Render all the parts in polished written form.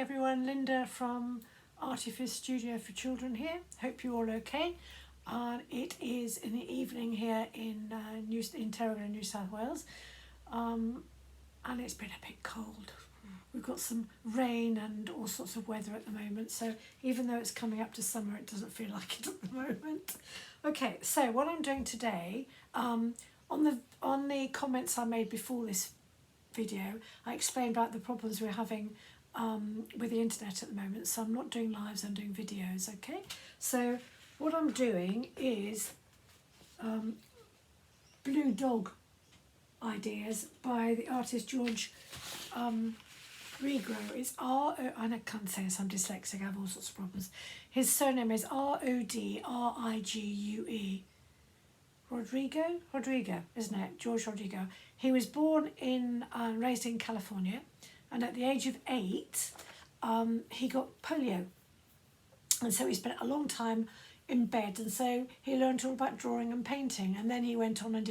everyone, Linda from Artifice Studio for Children here. Hope you're all okay. It is in the evening here in Terrigal, New South Wales, and it's been a bit cold. We've got some rain and all sorts of weather at the moment, so even though it's coming up to summer, it doesn't feel like it at the moment. Okay, so what I'm doing today, on the comments I made before this video, I explained about the problems we're having with the internet at the moment, so I'm not doing lives, I'm doing videos. Okay, so what I'm doing is Blue Dog Ideas by the artist George Rodrigue. It's I can't say this, I'm dyslexic, I have all sorts of problems. His surname is Rodrigue. Rodrigue, isn't it? George Rodrigue. He was born in and raised in California, and at the age of 8, he got polio, and so he spent a long time in bed, and so he learned all about drawing and painting, and then he went on and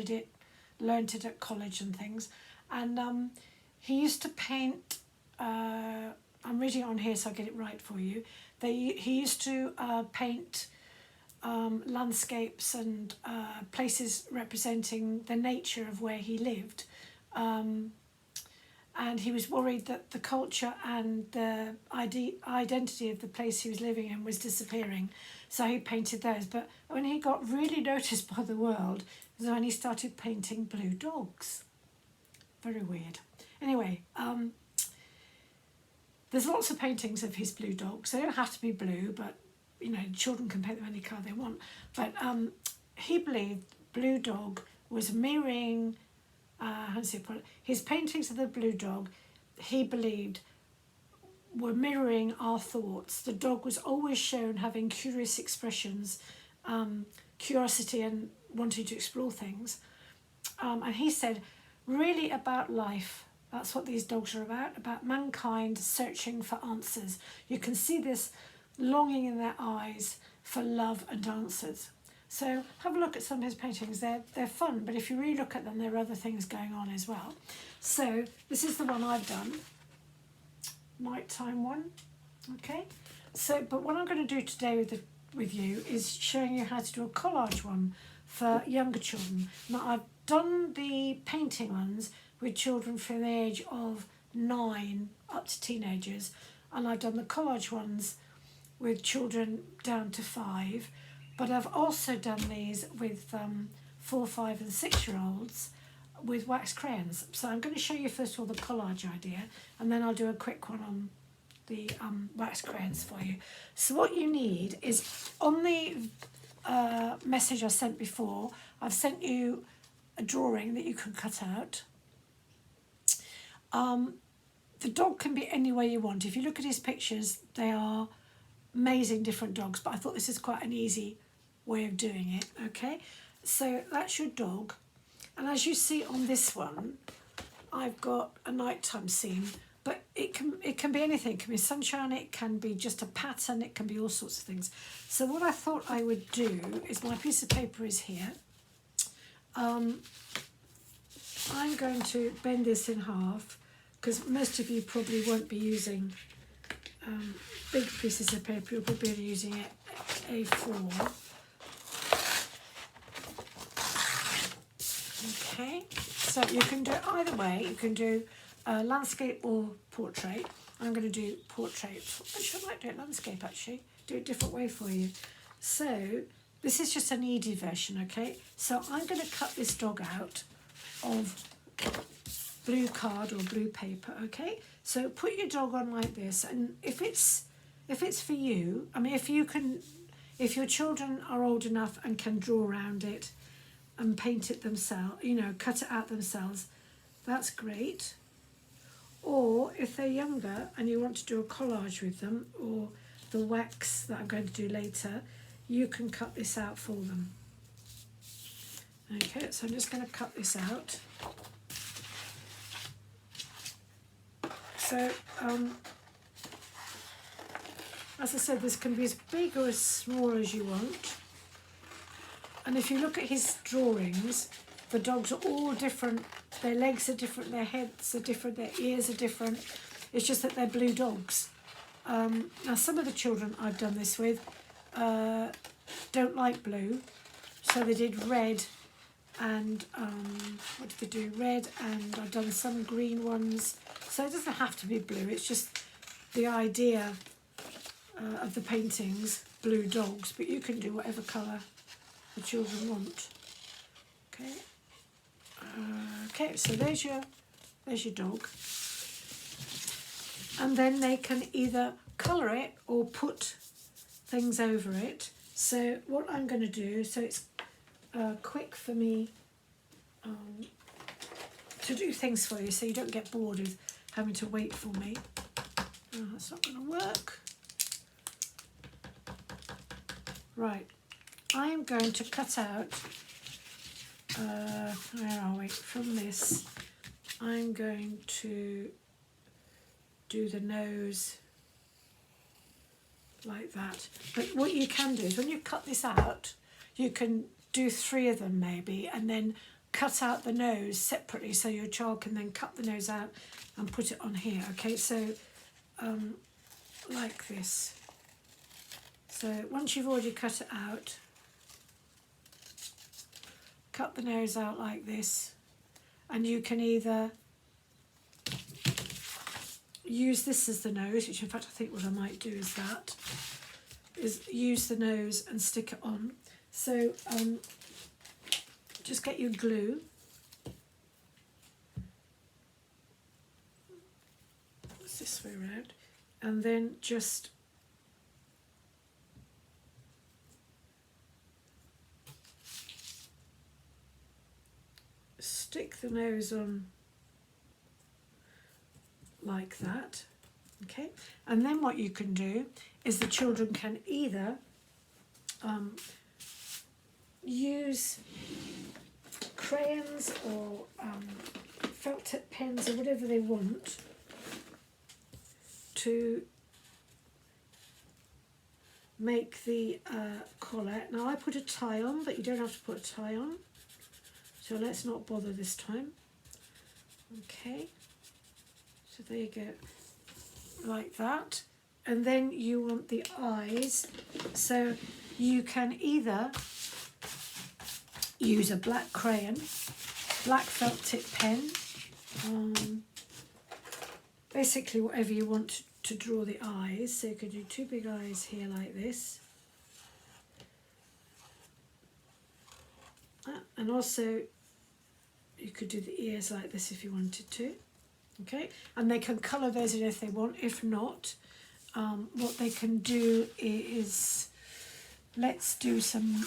learned it at college and things, and he used to paint. I'm reading it on here so I get it right for you. He used to paint landscapes and places representing the nature of where he lived, and he was worried that the culture and the identity of the place he was living in was disappearing, so he painted those. But when he got really noticed by the world was when he started painting blue dogs. Very weird. Anyway, there's lots of paintings of his blue dogs. They don't have to be blue, but you know, children can paint them any colour they want. But he believed Blue Dog was mirroring, his paintings of the blue dog, he believed, were mirroring our thoughts. The dog was always shown having curious expressions, curiosity and wanting to explore things. And he said, really about life. That's what these dogs are about mankind searching for answers. You can see this longing in their eyes for love and answers. So have a look at some of his paintings. They're fun, but if you really look at them, there are other things going on as well. So this is the one I've done, nighttime one. Okay. So, but what I'm going to do today with you is showing you how to do a collage one for younger children. Now I've done the painting ones with children from the age of 9 up to teenagers, and I've done the collage ones with children down to 5, but I've also done these with 4, 5 and 6-year-olds with wax crayons. So I'm going to show you first of all the collage idea, and then I'll do a quick one on the wax crayons for you. So what you need is, on the message I sent before, I've sent you a drawing that you can cut out. The dog can be any way you want. If you look at his pictures, they are amazing different dogs, but I thought this is quite an easy way of doing it. Okay, so that's your dog, and as you see on this one, I've got a nighttime scene, but it can be anything. It can be sunshine, it can be just a pattern, it can be all sorts of things. So what I thought I would do is, my piece of paper is here. I'm going to bend this in half, because most of you probably won't be using big pieces of paper. You'll probably be using A4. Okay, so you can do it either way. You can do landscape or portrait. I'm going to do portrait. Actually, I might do it landscape, actually. Do it a different way for you. So this is just an easy version, okay? So I'm going to cut this dog out of blue card or blue paper, okay? So put your dog on like this, and if it's for you, I mean, if your children are old enough and can draw around it and paint it themselves, you know, cut it out themselves, that's great. Or if they're younger and you want to do a collage with them, or the wax that I'm going to do later, you can cut this out for them. Okay, so I'm just going to cut this out. So, as I said, this can be as big or as small as you want. And if you look at his drawings, the dogs are all different. Their legs are different, their heads are different, their ears are different. It's just that they're blue dogs. Now some of the children I've done this with don't like blue, so they did red and what did they do? Red, and I've done some green ones. So it doesn't have to be blue, it's just the idea of the paintings, blue dogs, but you can do whatever colour the children want. Okay. Okay, so there's your dog. And then they can either colour it or put things over it. So what I'm going to do, so it's quick for me to do things for you so you don't get bored of having to wait for me. Oh, that's not going to work. Right, I'm going to cut out, where are we, from this, I'm going to do the nose like that. But what you can do is when you cut this out, you can do 3 of them maybe, and then cut out the nose separately so your child can then cut the nose out and put it on here. Okay, so like this. So once you've already cut it out, cut the nose out like this, and you can either use this as the nose, which in fact I think what I might do is that, is use the nose and stick it on. So just get your glue, it's this way around, and then just stick the nose on like that. Okay, and then what you can do is the children can either use crayons or felt tip pens or whatever they want to make the collar. Now I put a tie on, but you don't have to put a tie on, so let's not bother this time. Okay, so there you go, like that. And then you want the eyes, so you can either use a black crayon, black felt tip pen, basically whatever you want to draw the eyes. So you could do 2 big eyes here like this, and also you could do the ears like this if you wanted to. Okay, and they can colour those in if they want. If not, what they can do is, let's do some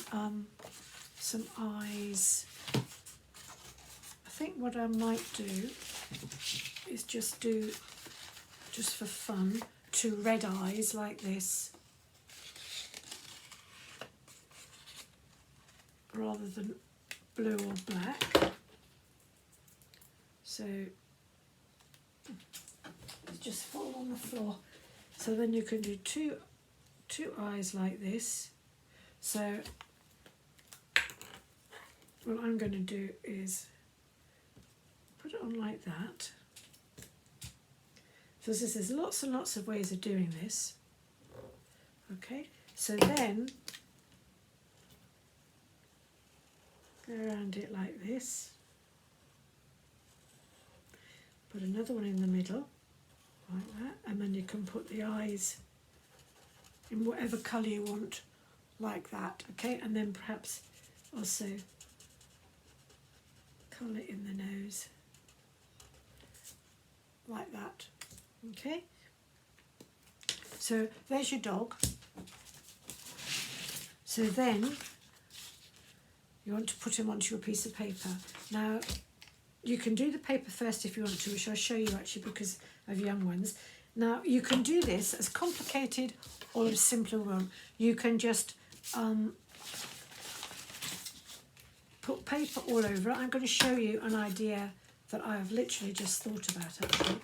eyes. I think what I might do is just do, just for fun, 2 red eyes like this, rather than blue or black. So it's just fall on the floor. So then you can do two eyes like this. So what I'm going to do is put it on like that. So there's lots and lots of ways of doing this. Okay, so then go around it like this. Put another one in the middle, like that, and then you can put the eyes in whatever colour you want, like that, okay? And then perhaps also colour in the nose, like that, okay? So there's your dog. So then you want to put him onto your piece of paper. Now, you can do the paper first if you want to, which I'll show you actually because of young ones. Now, you can do this as complicated or as simple as one. You can just put paper all over it. I'm going to show you an idea that I have literally just thought about actually.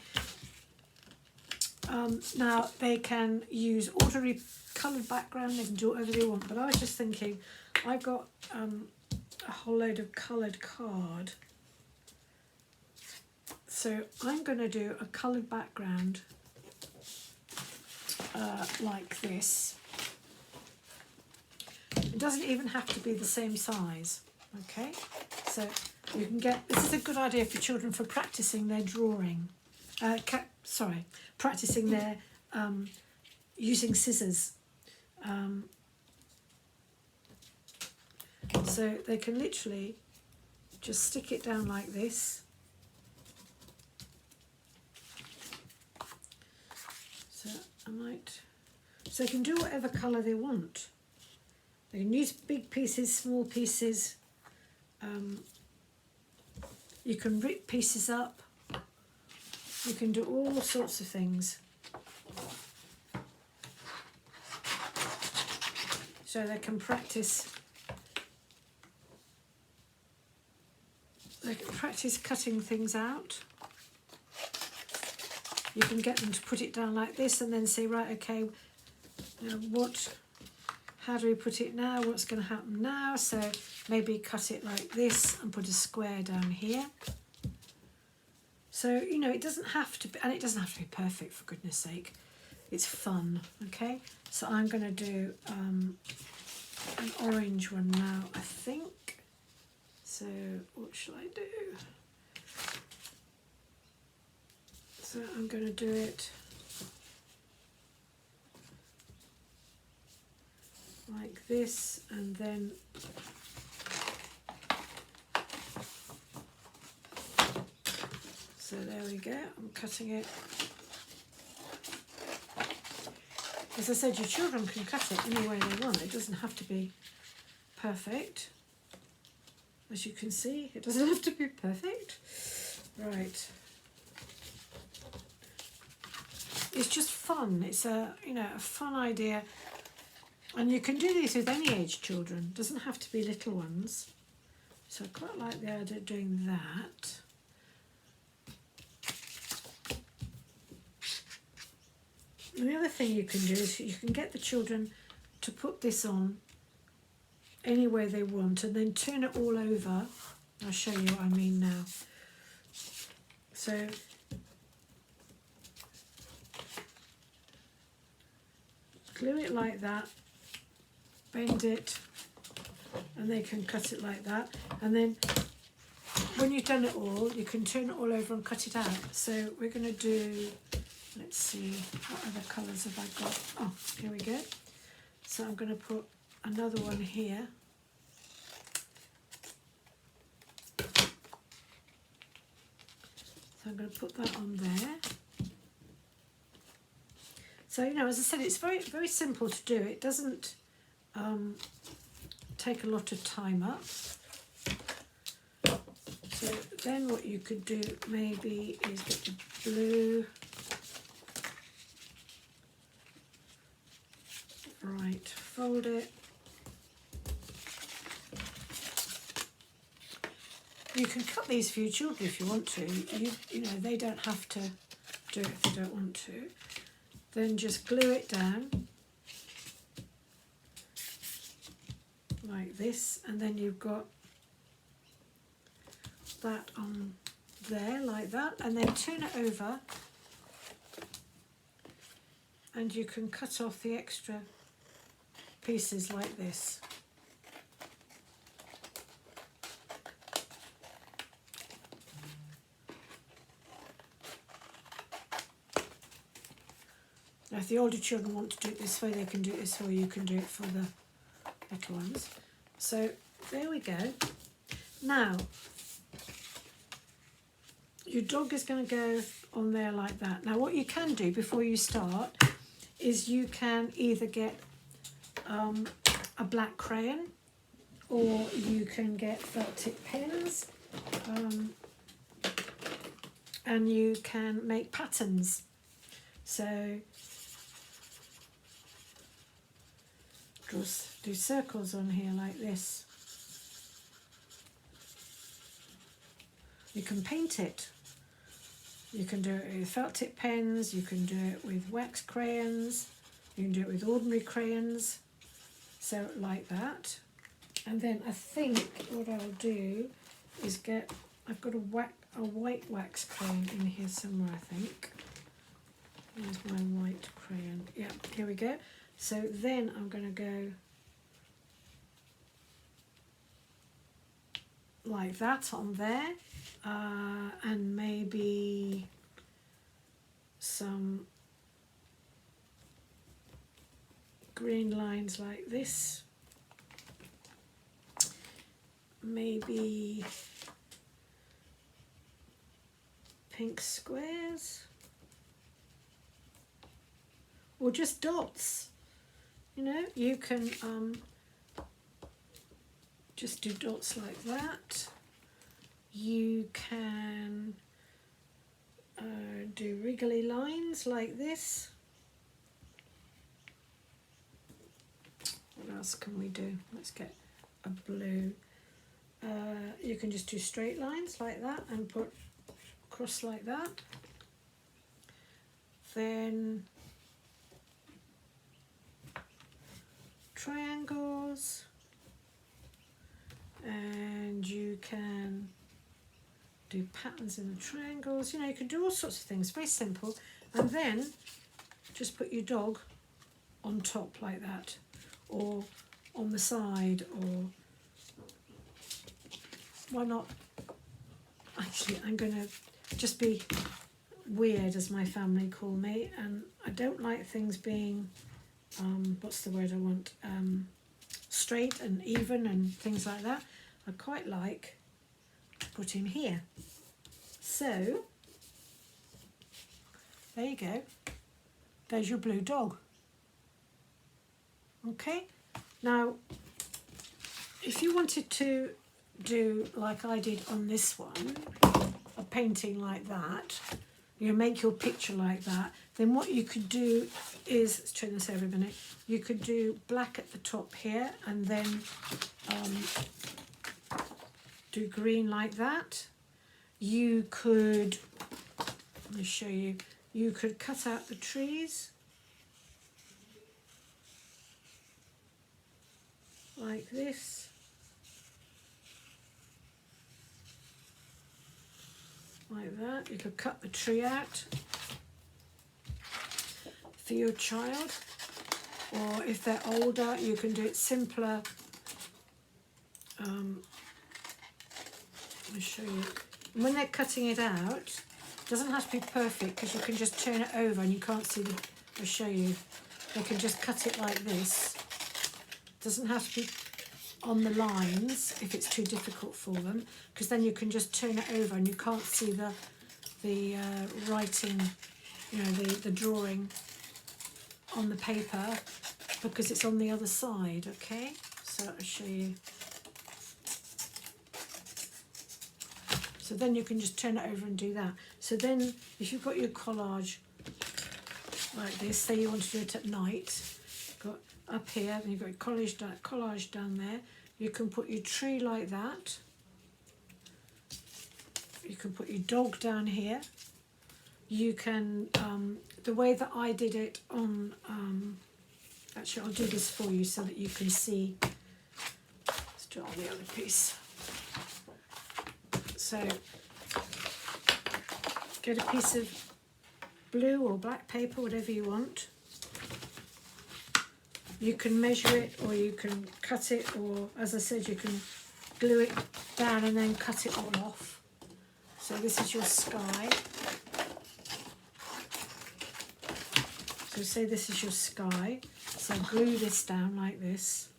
Now, they can use ordinary coloured background, they can do whatever they want, but I was just thinking, I've got a whole load of coloured card. So I'm going to do a coloured background like this. It doesn't even have to be the same size, okay? So you can get, this is a good idea for children for practicing their drawing. Practicing their using scissors. So they can literally just stick it down like this. So so they can do whatever colour they want. They can use big pieces, small pieces. You can rip pieces up. You can do all sorts of things. So they can practice. They can practice cutting things out. You can get them to put it down like this and then say, right, okay, how do we put it now? What's going to happen now? So maybe cut it like this and put a square down here. So, you know, it doesn't have to be, and it doesn't have to be perfect, for goodness sake. It's fun, okay? So I'm going to do an orange one now, I think. So what shall I do? So I'm going to do it like this, and then so there we go, I'm cutting it. As I said, your children can cut it any way they want. It doesn't have to be perfect. As you can see, it doesn't have to be perfect. Right. It's just fun. It's a fun idea. And you can do these with any age children. It doesn't have to be little ones. So I quite like the idea of doing that. And the other thing you can do is you can get the children to put this on any way they want and then turn it all over. I'll show you what I mean now. So glue it like that, bend it, and they can cut it like that. And then when you've done it all, you can turn it all over and cut it out. So we're going to do, let's see, what other colours have I got? Oh, here we go. So I'm going to put another one here. So I'm going to put that on there. So, you know, as I said, it's very, very simple to do. It doesn't take a lot of time up. So then what you could do maybe is get the blue. Right, fold it. You can cut these for your children if you want to. You know, they don't have to do it if they don't want to. Then just glue it down like this, and then you've got that on there like that, and then turn it over and you can cut off the extra pieces like this. Now, if the older children want to do it this way, they can do it this way. You can do it for the little ones. So there we go. Now, your dog is going to go on there like that. Now, what you can do before you start is you can either get a black crayon, or you can get felt tip pens, and you can make patterns. So just do circles on here like this. You can paint it. You can do it with felt tip pens, you can do it with wax crayons, you can do it with ordinary crayons, so like that. And then I think what I'll do is I've got a white wax crayon in here somewhere, I think. Where's my white crayon? Yeah, here we go. So then I'm going to go like that on there, and maybe some green lines like this, maybe pink squares, or just dots. You know, you can just do dots like that. You can do wriggly lines like this. What else can we do? Let's get a blue. You can just do straight lines like that and put across like that. Then triangles, and you can do patterns in the triangles. You know, you can do all sorts of things, very simple. And then just put your dog on top like that, or on the side, or why not? Actually, I'm going to just be weird, as my family call me, and I don't like things being, what's the word I want, straight and even and things like that. I quite like to put in here. So, there you go. There's your blue dog. Okay, now if you wanted to do like I did on this one, a painting like that, you make your picture like that, then what you could do is, let's turn this over a minute, you could do black at the top here, and then do green like that. You could, let me show you, you could cut out the trees like this. Like that. You could cut the tree out for your child, or if they're older you can do it simpler. Let me show you. When they're cutting it out, it doesn't have to be perfect, because you can just turn it over and you can't see the, I'll show you. They can just cut it like this. It doesn't have to be on the lines if it's too difficult for them, because then you can just turn it over and you can't see the writing, you know, the drawing on the paper, because it's on the other side. Okay, so I'll show you. So then you can just turn it over and do that. So then if you've got your collage like this, say you want to do it at night, got up here, then you've got your collage down there. You can put your tree like that. You can put your dog down here. You can, the way that I did it on, actually I'll do this for you so that you can see. Let's do it on the other piece. So get a piece of blue or black paper, whatever you want. You can measure it, or you can cut it, or as I said, you can glue it down and then cut it all off. So this is your sky. So say this is your sky. So glue this down like this.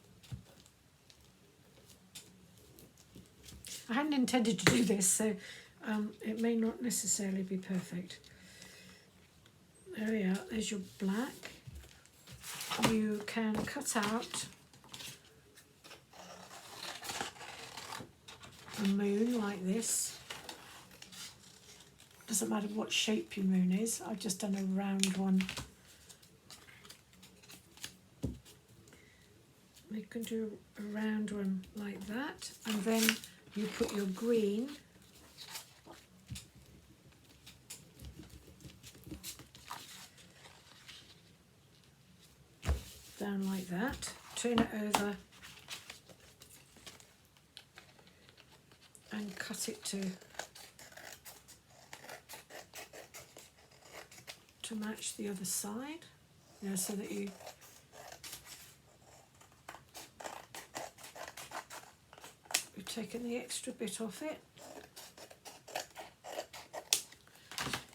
I hadn't intended to do this, so it may not necessarily be perfect. There we are, there's your black. You can cut out a moon like this. Doesn't matter what shape your moon is, I've just done a round one. You can do a round one like that, and then you put your green down like that, turn it over and cut it to to match the other side, so that you've taken the extra bit off it.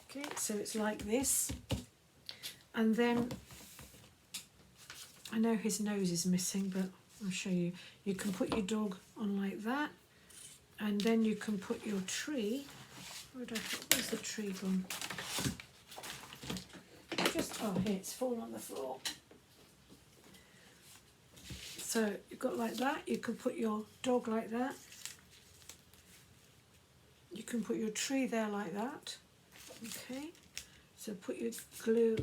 Okay, so it's like this, and then I know his nose is missing, but I'll show you. You can put your dog on like that, and then you can put your tree. Where's the tree gone? Oh, here, it's fallen on the floor. So you've got like that. You can put your dog like that. You can put your tree there like that. Okay, so put your glue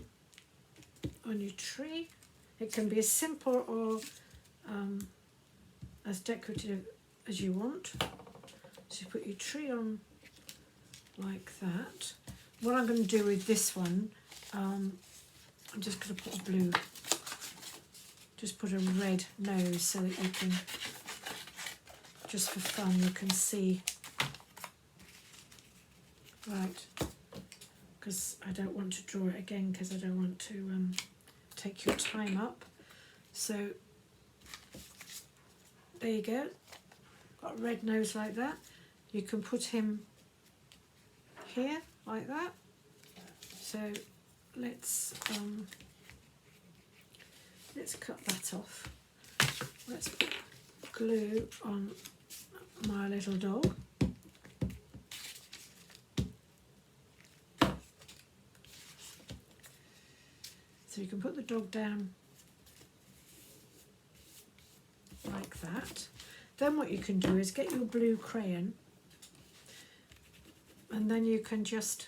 on your tree. It can be as simple or as decorative as you want. So you put your tree on like that. What I'm going to do with this one, I'm just going to put a blue, just put a red nose so that you can, just for fun, you can see. Right, because I don't want to draw it again because I don't want to take your time up. So there you go, got a red nose like that. You can put him here like that. So let's cut that off. Let's glue on my little dog. So you can put the dog down like that. Then what you can do is get your blue crayon, and then you can just,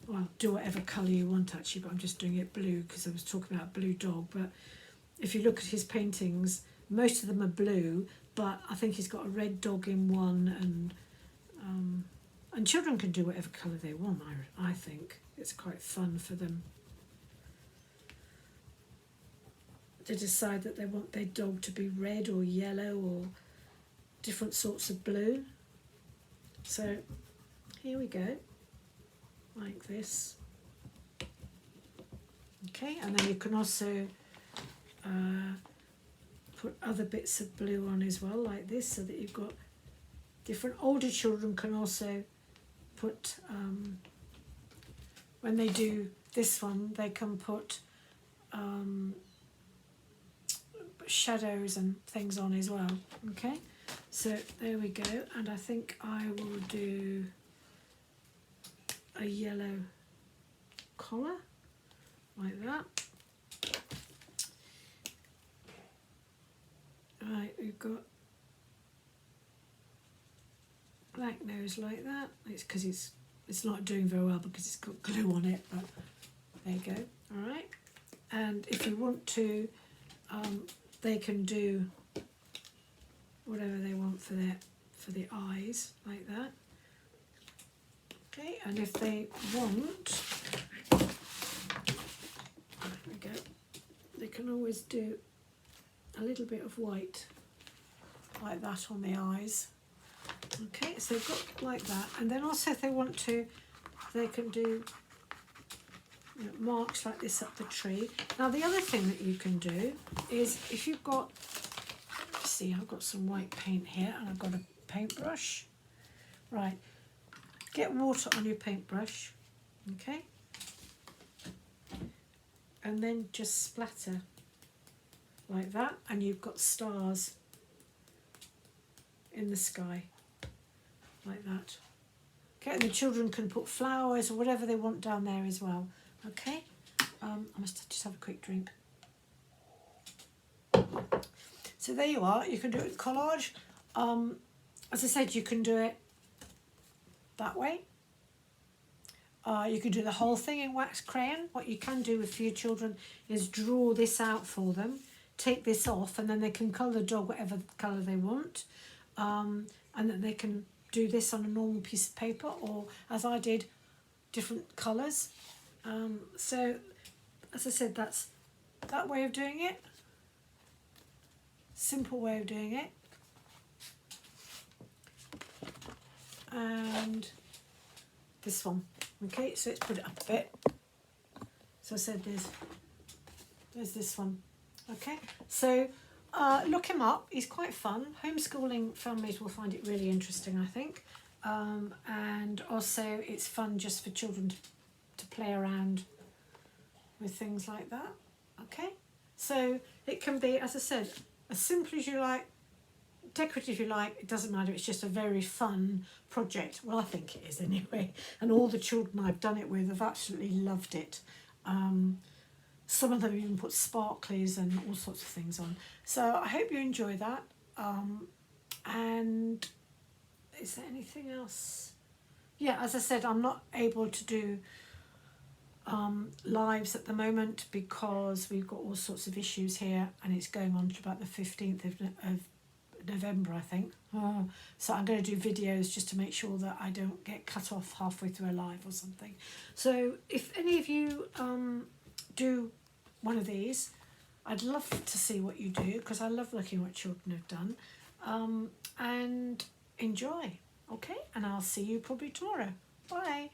well, do whatever colour you want actually, but I'm just doing it blue because I was talking about blue dog. But if you look at his paintings, most of them are blue, but I think he's got a red dog in one, and children can do whatever colour they want. I think it's quite fun for them to decide that they want their dog to be red or yellow or different sorts of blue. So here we go, like this. Okay, and then you can also put other bits of blue on as well, like this, so that you've got different. Older children can also put, when they do this one, they can put shadows and things on as well. Okay, so there we go, and I think I will do a yellow collar like that. Right, we've got black nose like that. It's because it's not doing very well because it's got glue on it, but there you go. All right, and if you want to, they can do whatever they want for the eyes, like that. Okay, and if they want, there we go, they can always do a little bit of white like that on the eyes. Okay, so they've got like that, and then also if they want to, they can do marks like this up the tree. Now the other thing that you can do is, if you've got, see, I've got some white paint here and I've got a paintbrush. Right, get water on your paintbrush, okay, and then just splatter like that, and you've got stars in the sky like that. Okay, and the children can put flowers or whatever they want down there as well. Okay, I must just have a quick drink. So there you are. You can do it with collage. As I said, you can do it that way. You can do the whole thing in wax crayon. What you can do with your children is draw this out for them, take this off, and then they can colour the dog whatever colour they want, and then they can do this on a normal piece of paper, or as I did, different colours. So as I said, that's that way of doing it, simple way of doing it, and this one. Okay, so let's put it up a bit. So I said there's this one. Okay, so look him up. He's quite fun. Homeschooling families will find it really interesting, I think. And also it's fun just for children to play around with things like that. Okay, so it can be, as I said, as simple as you like, decorative if you like, it doesn't matter. It's just a very fun project. Well, I think it is anyway. And all the children I've done it with have absolutely loved it. Some of them even put sparklies and all sorts of things on. So I hope you enjoy that. And is there anything else? Yeah, as I said, I'm not able to do lives at the moment because we've got all sorts of issues here, and it's going on to about the 15th of November, I think. So I'm going to do videos just to make sure that I don't get cut off halfway through a live or something. So if any of you do one of these, I'd love to see what you do, because I love looking at what children have done. And enjoy, okay? And I'll see you probably tomorrow. Bye.